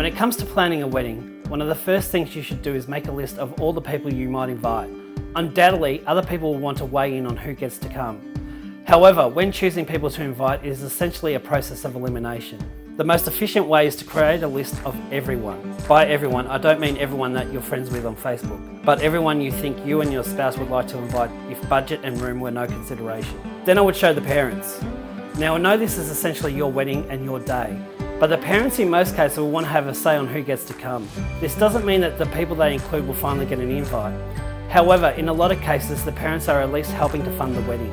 When it comes to planning a wedding, one of the first things you should do is make a list of all the people you might invite. Undoubtedly, other people will want to weigh in on who gets to come. However, when choosing people to invite, it is essentially a process of elimination. The most efficient way is to create a list of everyone. By everyone, I don't mean everyone that you're friends with on Facebook, but everyone you think you and your spouse would like to invite if budget and room were no consideration. Then I would show the parents. Now I know this is essentially your wedding and your day, but the parents in most cases will want to have a say on who gets to come. This doesn't mean that the people they include will finally get an invite. However, in a lot of cases, the parents are at least helping to fund the wedding.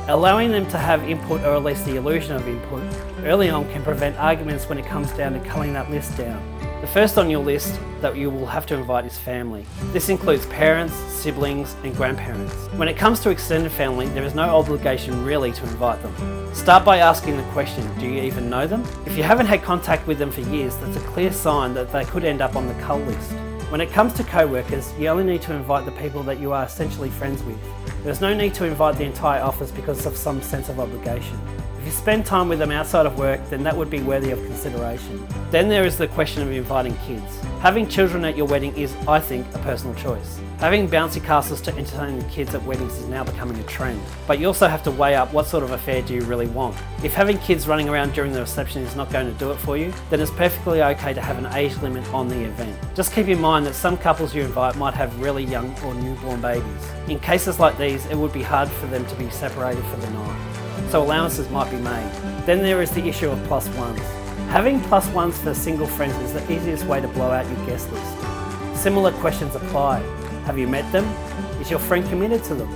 Allowing them to have input, or at least the illusion of input, early on can prevent arguments when it comes down to culling that list down. The first on your list that you will have to invite is family. This includes parents, siblings, and grandparents. When it comes to extended family, there is no obligation really to invite them. Start by asking the question, do you even know them? If you haven't had contact with them for years, that's a clear sign that they could end up on the cull list. When it comes to co-workers, you only need to invite the people that you are essentially friends with. There's no need to invite the entire office because of some sense of obligation. If you spend time with them outside of work, then that would be worthy of consideration. Then there is the question of inviting kids. Having children at your wedding is, I think, a personal choice. Having bouncy castles to entertain the kids at weddings is now becoming a trend. But you also have to weigh up what sort of affair do you really want. If having kids running around during the reception is not going to do it for you, then it's perfectly okay to have an age limit on the event. Just keep in mind that some couples you invite might have really young or newborn babies. In cases like these, it would be hard for them to be separated for the night, so allowances might be made. Then there is the issue of plus ones. Having plus ones for single friends is the easiest way to blow out your guest list. Similar questions apply. Have you met them? Is your friend committed to them?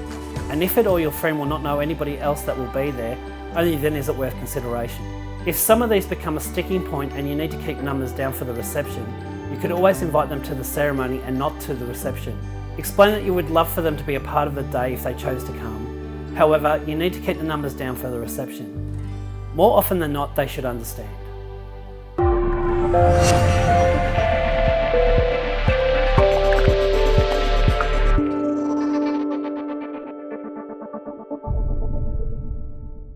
And if it or your friend will not know anybody else that will be there, only then is it worth consideration. If some of these become a sticking point and you need to keep numbers down for the reception, you could always invite them to the ceremony and not to the reception. Explain that you would love for them to be a part of the day if they chose to come. However, you need to keep the numbers down for the reception. More often than not, they should understand.